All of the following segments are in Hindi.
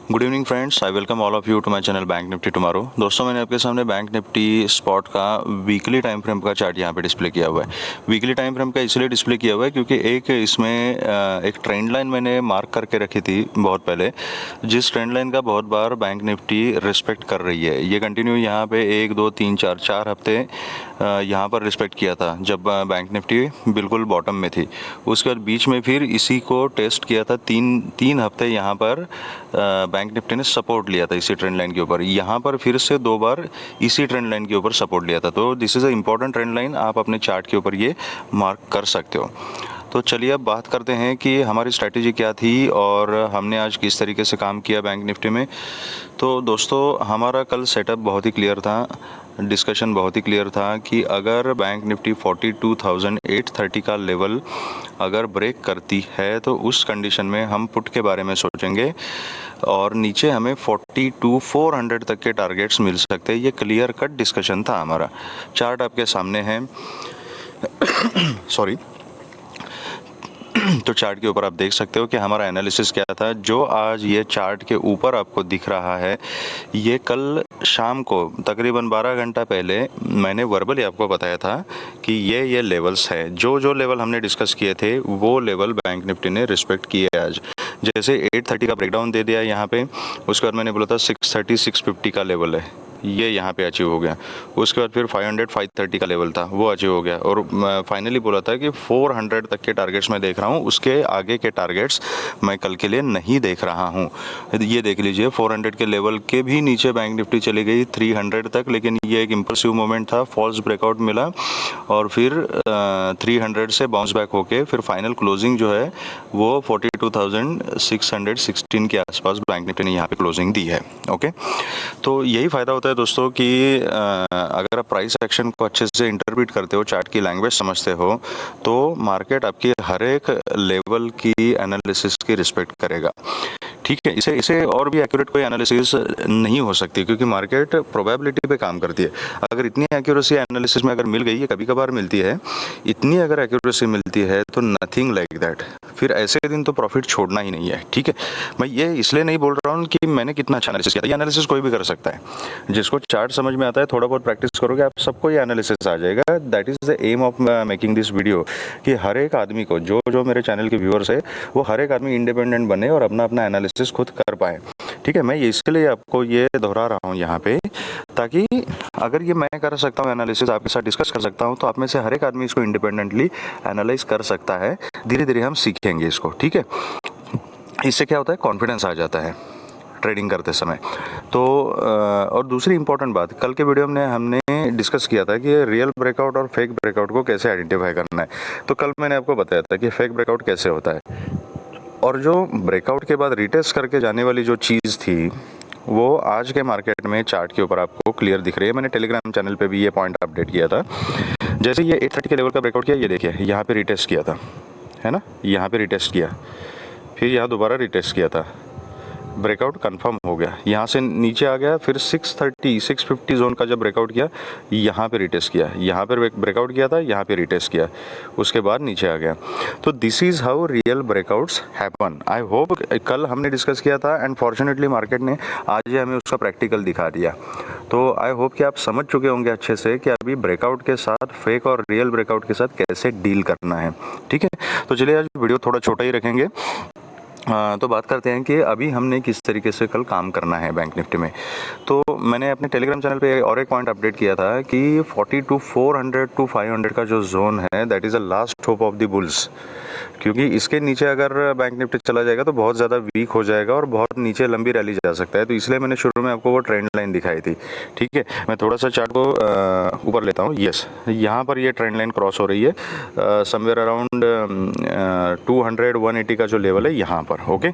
Good evening friends, I welcome all of you to my channel Bank Nifty tomorrow. दोस्तों, मैंने आपके सामने बैंक निफ्टी स्पॉट का वीकली टाइम फ्रेम का चार्ट यहाँ पे डिस्प्ले किया हुआ है। वीकली टाइम फ्रेम का इसलिए डिस्प्ले किया हुआ है क्योंकि एक इसमें एक ट्रेंड लाइन मैंने मार्क करके रखी थी बहुत पहले, जिस ट्रेंड लाइन का बहुत बार बैंक निफ्टी रिस्पेक्ट कर रही है। ये कंटिन्यू यहाँ पे 1 2 3 4 हफ्ते यहाँ पर रिस्पेक्ट किया था जब बैंक निफ्टी बिल्कुल बॉटम में थी। उसके बाद बीच में फिर इसी को टेस्ट किया था, तीन हफ्ते यहाँ पर बैंक निफ्टी ने सपोर्ट लिया था इसी ट्रेंड लाइन के ऊपर। यहाँ पर फिर से 2 बार इसी ट्रेंड लाइन के ऊपर सपोर्ट लिया था। तो this is a important trend line, आप अपने चार्ट के ऊपर ये मार्क कर सकते हो। तो चलिए अब बात करते हैं कि हमारी स्ट्रैटेजी क्या थी और हमने आज किस तरीके से काम किया बैंक निफ्टी में। तो दोस्तों, हमारा कल सेटअप बहुत ही क्लियर था, डिस्कशन बहुत ही क्लियर था कि अगर बैंक निफ्टी 42,830 का लेवल अगर ब्रेक करती है तो उस कंडीशन में हम पुट के बारे में सोचेंगे और नीचे हमें 42,400 तक के टारगेट्स मिल सकते हैं। ये क्लियर कट डिस्कशन था हमारा। चार्ट आपके सामने है सॉरी तो चार्ट के ऊपर आप देख सकते हो कि हमारा एनालिसिस क्या था। जो आज ये चार्ट के ऊपर आपको दिख रहा है, ये कल शाम को तकरीबन 12 घंटा पहले मैंने वर्बली आपको बताया था कि ये लेवल्स है। जो लेवल हमने डिस्कस किए थे वो लेवल बैंक निफ्टी ने रिस्पेक्ट किए आज। जैसे 830 का ब्रेकडाउन दे दिया यहाँ पे, उसके बाद मैंने बोला था 630 650 का लेवल है, ये यहाँ पे अचीव हो गया। उसके बाद फिर 500 530 का लेवल था, वो अचीव हो गया। और फाइनली बोला था कि 400 तक के टारगेट्स मैं देख रहा हूँ, उसके आगे के टारगेट्स मैं कल के लिए नहीं देख रहा हूँ। ये देख लीजिए, 400 के लेवल के भी नीचे बैंक निफ्टी चली गई 300 तक, लेकिन ये एक इम्पल्सिव मोमेंट था, फॉल्स ब्रेकआउट मिला और फिर 300 से बाउंस बैक होके फिर फाइनल क्लोजिंग जो है वो 42,616 के आसपास बैंक निफ्टी ने यहाँ पे क्लोजिंग दी है। ओके, तो यही फ़ायदा होता है दोस्तों कि अगर आप प्राइस एक्शन को अच्छे से इंटरप्रेट करते हो, चार्ट की लैंग्वेज समझते हो, तो मार्केट आपकी हर एक लेवल की एनालिसिस की रिस्पेक्ट करेगा। ठीक है, इसे और भी एक्यूरेट कोई एनालिसिस नहीं हो सकती क्योंकि मार्केट प्रोबेबिलिटी पे काम करती है। अगर इतनी एक्यूरेसी एनालिसिस में अगर मिल गई है, कभी कभार मिलती है, इतनी अगर एक्यूरेसी मिलती है तो नथिंग लाइक दैट, फिर ऐसे दिन तो प्रॉफिट छोड़ना ही नहीं है। ठीक है, मैं ये इसलिए नहीं बोल रहा हूँ कि मैंने कितना अच्छा एनालिसिस किया था। ये एनालिसिस कोई भी कर सकता है, जिसको चार्ट समझ में आता है, थोड़ा बहुत प्रैक्टिस करोगे आप सबको ये एनालिसिस आ जाएगा। That is the aim of making this video कि हर एक आदमी को, जो मेरे चैनल के व्यूअर्स है, वो हर एक आदमी इंडिपेंडेंट बने और अपना एनालिसिस खुद कर पाए। ठीक है, मैं इसके लिए आपको ये दोहरा रहा हूँ यहाँ पे, ताकि अगर ये मैं कर सकता हूँ एनालिसिस, आपके साथ डिस्कस कर सकता हूँ, तो आप में से हर एक आदमी इसको इंडिपेंडेंटली एनालाइज कर सकता है। धीरे धीरे हम सीखेंगे इसको। ठीक है, इससे क्या होता है, कॉन्फिडेंस आ जाता है ट्रेडिंग करते समय। तो और दूसरी इंपॉर्टेंट बात, कल के वीडियो में हमने डिस्कस किया था कि रियल ब्रेकआउट और फेक ब्रेकआउट को कैसे आइडेंटिफाई करना है। तो कल मैंने आपको बताया था कि फेक ब्रेकआउट कैसे होता है, और जो ब्रेकआउट के बाद रिटेस्ट करके जाने वाली जो चीज़ थी वो आज के मार्केट में चार्ट के ऊपर आपको क्लियर दिख रही है। मैंने टेलीग्राम चैनल पे भी ये पॉइंट अपडेट किया था। जैसे ये 830 के लेवल का ब्रेकआउट किया, ये देखिए यहाँ पे रिटेस्ट किया था, है ना, यहाँ पे रिटेस्ट किया, फिर यहाँ दोबारा रिटेस्ट किया था, ब्रेकआउट कंफर्म हो गया, यहाँ से नीचे आ गया, फिर 630 650 जोन का जब ब्रेकआउट किया, यहाँ पे रिटेस्ट किया, यहाँ पे ब्रेकआउट किया था, यहाँ पे रिटेस्ट किया, उसके बाद नीचे आ गया। तो this is how real breakouts happen. I hope, कल हमने डिस्कस किया था एंड फॉर्चुनेटली मार्केट ने आज ही हमें उसका प्रैक्टिकल दिखा दिया। तो आई होप कि आप समझ चुके होंगे अच्छे से कि अभी ब्रेकआउट के साथ, फेक और रियल ब्रेकआउट के साथ कैसे डील करना है। ठीक है, तो चलिए आज वीडियो थोड़ा छोटा ही रखेंगे। तो बात करते हैं कि अभी हमने किस तरीके से कल काम करना है बैंक निफ्टी में। तो मैंने अपने टेलीग्राम चैनल पे और एक पॉइंट अपडेट किया था कि 42,400 टू 500 का जो जोन है, that is the last hope of the bulls, क्योंकि इसके नीचे अगर बैंक निफ्टी चला जाएगा तो बहुत ज़्यादा वीक हो जाएगा और बहुत नीचे लंबी रैली जा सकता है। तो इसलिए मैंने शुरू में आपको वो ट्रेंड लाइन दिखाई थी। ठीक है, मैं थोड़ा सा चार्ट को ऊपर लेता हूँ। यस, यहाँ पर ये ट्रेंड लाइन क्रॉस हो रही है समवेयर अराउंड 200 180 का जो लेवल है यहाँ पर। ओके,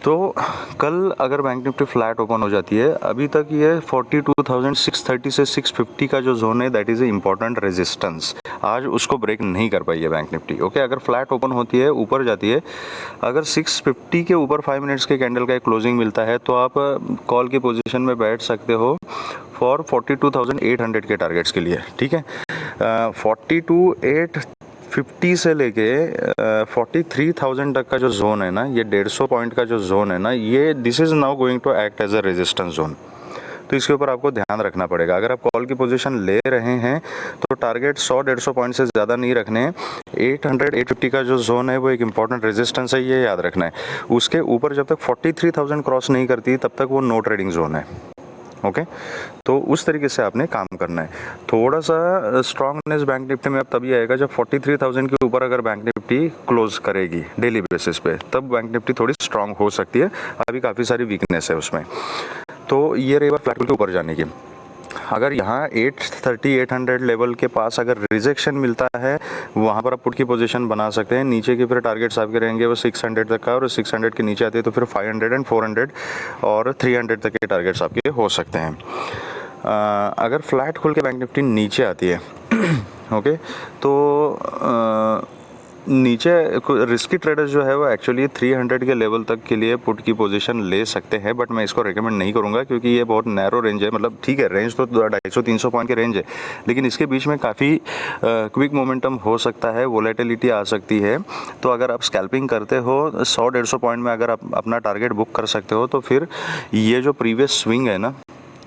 तो कल अगर बैंक निफ्टी फ्लैट ओपन हो जाती है, अभी तक ये 42,630 से 650 का जो जोन है, that is a important resistance, आज उसको ब्रेक नहीं कर पाई है बैंक निफ्टी। ओके, अगर फ्लैट ओपन होती है, ऊपर जाती है, अगर 650 के ऊपर 5 मिनट्स के कैंडल का एक क्लोजिंग मिलता है, तो आप कॉल की पोजीशन में बैठ सकते हो फॉर 42,800 के टारगेट्स के लिए। ठीक है, 42,850 50 से लेके 43,000 तक का जो जोन है ना, ये 150 पॉइंट का जो जोन है ना, ये this is now going to act as a resistance zone. तो इसके ऊपर आपको ध्यान रखना पड़ेगा। अगर आप कॉल की पोजीशन ले रहे हैं तो टारगेट 100-150 पॉइंट से ज़्यादा नहीं रखने हैं। 800-850 का जो जोन है वो एक इंपॉर्टेंट रेजिस्टेंस है, ये याद रखना है। उसके ऊपर जब तक 43,000 क्रॉस नहीं करती तब तक वो नो ट्रेडिंग जोन है। ओके, तो उस तरीके से आपने काम करना है। थोड़ा सा स्ट्रांगनेस बैंक निफ्टी में अब तभी आएगा जब 43,000 के ऊपर अगर बैंक निफ्टी क्लोज करेगी डेली बेसिस पे, तब बैंक निफ्टी थोड़ी स्ट्रांग हो सकती है। अभी काफ़ी सारी वीकनेस है उसमें। तो ये रही बात फ्लैट के ऊपर जाने की। अगर यहाँ 830-800 लेवल के पास अगर रिजेक्शन मिलता है, वहाँ पर आप पुट की पोजीशन बना सकते हैं। नीचे के फिर टारगेट्स आपके रहेंगे वो 600 तक का, और 600 के नीचे आते हैं तो फिर 500 एंड 400 और 300 तक के टारगेट्स आपके हो सकते हैं। अगर फ्लैट खोल के बैंक निफ्टी नीचे आती है ओके, तो नीचे रिस्की ट्रेडर्स जो है वो एक्चुअली 300 के लेवल तक के लिए पुट की पोजीशन ले सकते हैं, बट मैं इसको रेकमेंड नहीं करूंगा क्योंकि ये बहुत नैरो रेंज है। मतलब ठीक है, रेंज तो 250-300 पॉइंट की रेंज है, लेकिन इसके बीच में काफ़ी क्विक मोमेंटम हो सकता है, वोलेटिलिटी आ सकती है। तो अगर आप स्कैल्पिंग करते हो 100-150 पॉइंट में अगर आप अपना टारगेट बुक कर सकते हो, तो फिर ये जो प्रीवियस स्विंग है ना,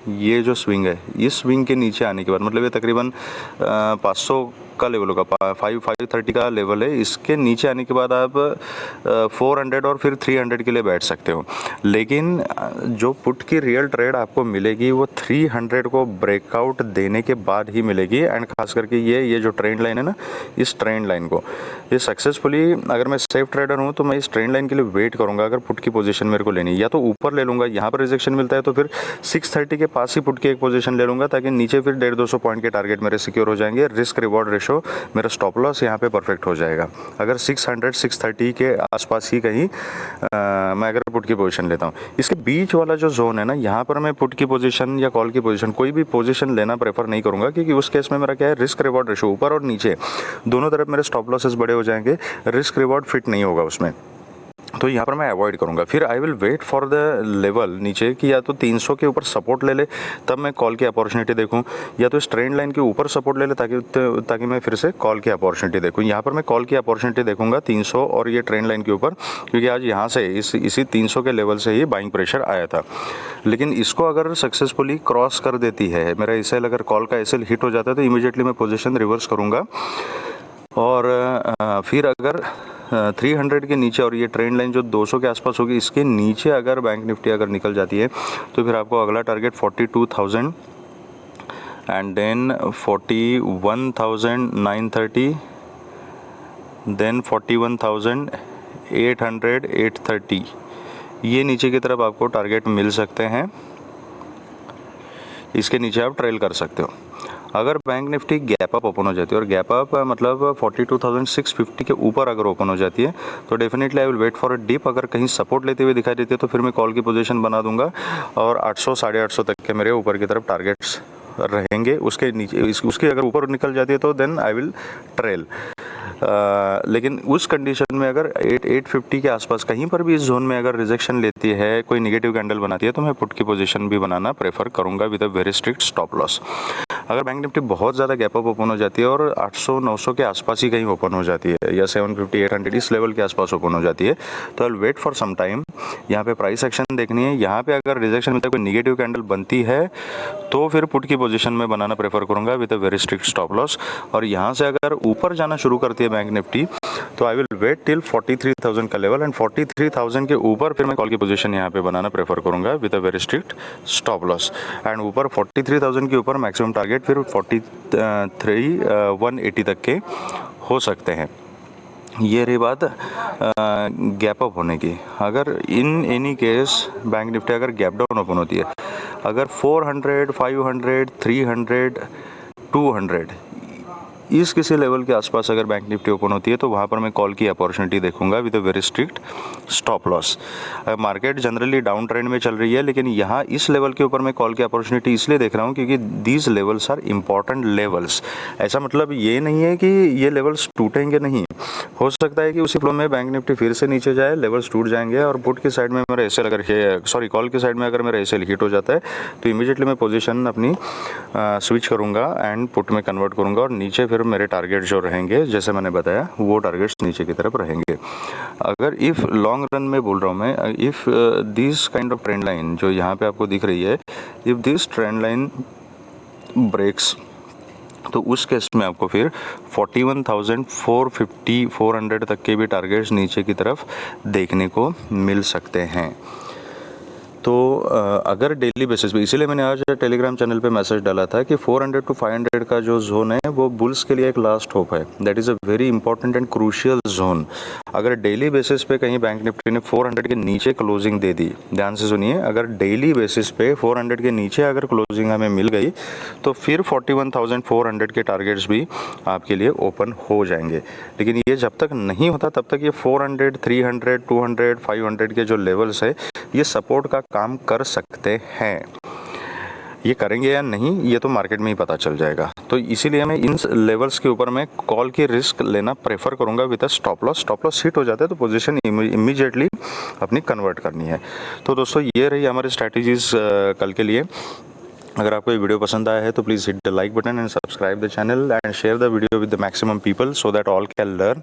ये जो स्विंग है, इस स्विंग के नीचे आने के बाद, मतलब ये तकरीबन 500 का लेवल होगा, 530 का लेवल है, इसके नीचे आने के बाद आप 400 और फिर 300 के लिए बैठ सकते हो। लेकिन जो पुट की रियल ट्रेड आपको मिलेगी वो 300 को ब्रेकआउट देने के बाद ही मिलेगी। एंड खास करके ये जो ट्रेंड लाइन है ना, इस ट्रेंड लाइन को ये सक्सेसफुली, अगर मैं सेफ ट्रेडर हूँ तो मैं इस ट्रेंड लाइन के लिए वेट करूँगा। अगर पुट की पोजीशन मेरे को लेनी है, या तो ऊपर ले लूँगा, यहाँ पर रिजेक्शन मिलता है तो फिर 630 के पास ही पुट की एक पोजीशन ले लूँगा, ताकि नीचे फिर 150-200 पॉइंट के टारगेट मेरे सिक्योर हो जाएंगे। रिस्क रिवॉर्ड रेशो, मेरा स्टॉप लॉस यहाँ पे परफेक्ट हो जाएगा। अगर 600-630 के आसपास ही कहीं मैं अगर पुट की पोजीशन लेता हूँ, इसके बीच वाला जो जोन है ना, यहाँ पर मैं पुट की पोजीशन या कॉल की पोजीशन कोई भी पोजीशन लेना प्रेफर नहीं करूँगा, क्योंकि उस केस में मेरा क्या है, रिस्क रिवॉर्ड रेशो ऊपर और नीचे दोनों तरफ मेरे स्टॉप लॉसेस बड़े हो जाएंगे, रिस्क रिवॉर्ड फिट नहीं होगा उसमें। तो यहाँ पर मैं अवॉइड करूँगा। फिर I will wait for the level नीचे कि या तो 300 के ऊपर सपोर्ट ले ले, तब मैं कॉल की अपॉर्चुनिटी देखूँ, या तो इस ट्रेंड लाइन के ऊपर सपोर्ट ले ले ताकि मैं फिर से कॉल की अपॉर्चुनिटी देखूँ। यहाँ पर मैं कॉल की अपॉर्चुनिटी देखूँगा 300 और ये ट्रेंड लाइन के ऊपर, क्योंकि आज यहाँ से इसी 300 के लेवल से ही बाइंग प्रेशर आया था। लेकिन इसको अगर सक्सेसफुली क्रॉस कर देती है, मेरा एसएल अगर कॉल का एसएल हिट हो जाता है, तो इमीडिएटली मैं पोजीशन रिवर्स करूँगा। और फिर अगर 300 के नीचे, और ये ट्रेंड लाइन जो 200 के आसपास होगी, इसके नीचे अगर बैंक निफ्टी अगर निकल जाती है, तो फिर आपको अगला टारगेट 42,000 एंड देन 41,930, देन 41,800-830, ये नीचे की तरफ आपको टारगेट मिल सकते हैं। इसके नीचे आप ट्रेल कर सकते हो। अगर bank Nifty gap up open हो जाती है, और गैप अप मतलब 42,650 के ऊपर अगर ओपन हो जाती है, तो definitely I will wait for a dip. अगर कहीं सपोर्ट लेते हुए दिखाई देती है तो फिर मैं कॉल की पोजीशन बना दूंगा, और 800-850 तक के मेरे ऊपर की तरफ टारगेट्स रहेंगे। उसके नीचे उसके अगर ऊपर निकल जाती है तो देन आई विल ट्रेल। लेकिन उस कंडीशन में अगर 850 के आसपास कहीं पर भी इस जोन में अगर रिजेक्शन लेती है, कोई नेगेटिव कैंडल बनाती है, तो मैं पुट की पोजीशन भी बनाना प्रेफर करूंगा with a very strict stop loss. अगर बैंक निफ्टी बहुत ज़्यादा गैप अप ओपन हो जाती है और 800-900 के आसपास ही कहीं ओपन हो जाती है, या 750-800 इस लेवल के आसपास ओपन हो जाती है, तो I will wait for some time. यहाँ पे प्राइस एक्शन देखनी है। यहाँ पे अगर रिजेक्शन मिलता है, कोई नेगेटिव कैंडल बनती है, तो फिर पुट की पोजीशन में बनाना प्रेफर करूंगा with a very strict stop loss. और यहाँ से अगर ऊपर जाना शुरू करती है बैंक निफ्टी, तो आई विल वेट टिल 43,000 का लेवल, एंड 43,000 के ऊपर फिर मैं कॉल की पोजीशन यहाँ पे बनाना प्रेफर करूंगा with a very strict stop loss. And ऊपर 43,000 के ऊपर मैक्सिमम टारगेट फिर 43,180 तक के हो सकते हैं। ये रही बात गैप अप होने की। अगर in any case bank Nifty अगर गैप डाउन ओपन होती है, अगर 400, 500, 300, 200 इस किसी लेवल के आसपास अगर बैंक निफ्टी ओपन होती है, तो वहाँ पर मैं कॉल की अपॉर्चुनिटी देखूंगा with a very strict stop loss. Market generally down trend में चल रही है, लेकिन यहाँ इस लेवल के ऊपर मैं कॉल की अपॉर्चुनिटी इसलिए देख रहा हूँ क्योंकि these levels are important levels. ऐसा मतलब ये नहीं है कि ये लेवल्स टूटेंगे नहीं, हो सकता है कि उसी फ्लो में बैंक निफ्टी फिर से नीचे जाए, लेवल्स टूट जाएंगे, और पुट की साइड में मेरा एसएल अगर कॉल की साइड में अगर मेरा एसएल हिट हो जाता है, तो इमीडिएटली मैं पोजीशन अपनी स्विच करूंगा एंड पुट में कन्वर्ट करूंगा, और नीचे फिर फिर मेरे टारगेट जो रहेंगे जैसे मैंने बताया वो टारगेट्स नीचे की तरफ रहेंगे। अगर इफ़ लॉन्ग रन में बोल रहा हूँ मैं, if this kind of trend line जो यहाँ पे आपको दिख रही है, if this trend line breaks, तो उस केस में आपको फिर 41,450 400 तक के भी टारगेट्स नीचे की तरफ देखने को मिल सकते हैं। तो अगर डेली बेसिस पे, इसीलिए मैंने आज टेलीग्राम चैनल पे मैसेज डाला था कि 400 टू 500 का जो जोन है वो बुल्स के लिए एक लास्ट होप है। That is a very important and crucial zone. अगर डेली बेसिस पे कहीं बैंक निफ्टी ने 400 के नीचे क्लोजिंग दे दी, ध्यान से सुनिए, अगर डेली बेसिस पे 400 के नीचे अगर क्लोजिंग हमें मिल गई तो फिर 41,400 के टारगेट्स भी आपके लिए ओपन हो जाएंगे। लेकिन ये जब तक नहीं होता तब तक ये 400, 300, 200, 500 के जो लेवल्स है ये सपोर्ट का काम कर सकते हैं। ये करेंगे या नहीं ये तो मार्केट में ही पता चल जाएगा। तो इसीलिए मैं इन लेवल्स के ऊपर मैं कॉल की रिस्क लेना प्रेफर करूंगा with a stop loss. Stop loss hit हो जाता है तो पोजीशन इमीडिएटली अपनी कन्वर्ट करनी है। तो दोस्तों ये रही हमारी स्ट्रैटेजीज कल के लिए। अगर आपको ये वीडियो पसंद आया है तो please hit the like button and subscribe the channel and share the video with the maximum people so that all can learn.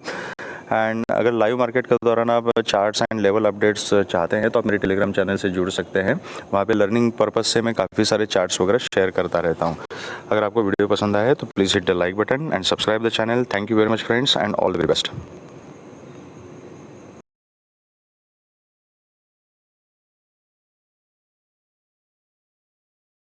And अगर लाइव मार्केट के दौरान आप चार्ट्स एंड लेवल अपडेट्स चाहते हैं तो आप मेरे टेलीग्राम चैनल से जुड़ सकते हैं। वहाँ पे लर्निंग पर्पस से मैं काफ़ी सारे चार्ट्स वगैरह शेयर करता रहता हूँ। अगर आपको वीडियो पसंद आया है तो please hit the like button and subscribe the channel. Thank you very much friends and all the very best.